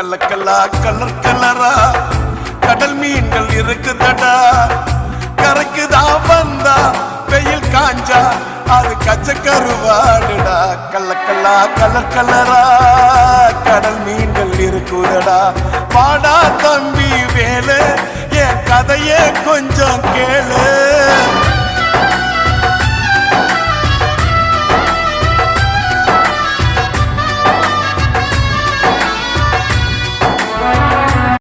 கல்லக்கல்லா colour கலரா கடல் மீன்கள் இருக்குதடா. கரைக்குதான் வந்தா வெயில் காஞ்சா அது கச்ச கருவாடுடா. கல்லக்கல்லா கலர் கலரா கடல் மீன்கள் இருக்குதடா. வாடா தம்பி வேலு என் கதையே கொஞ்சம் கேளு.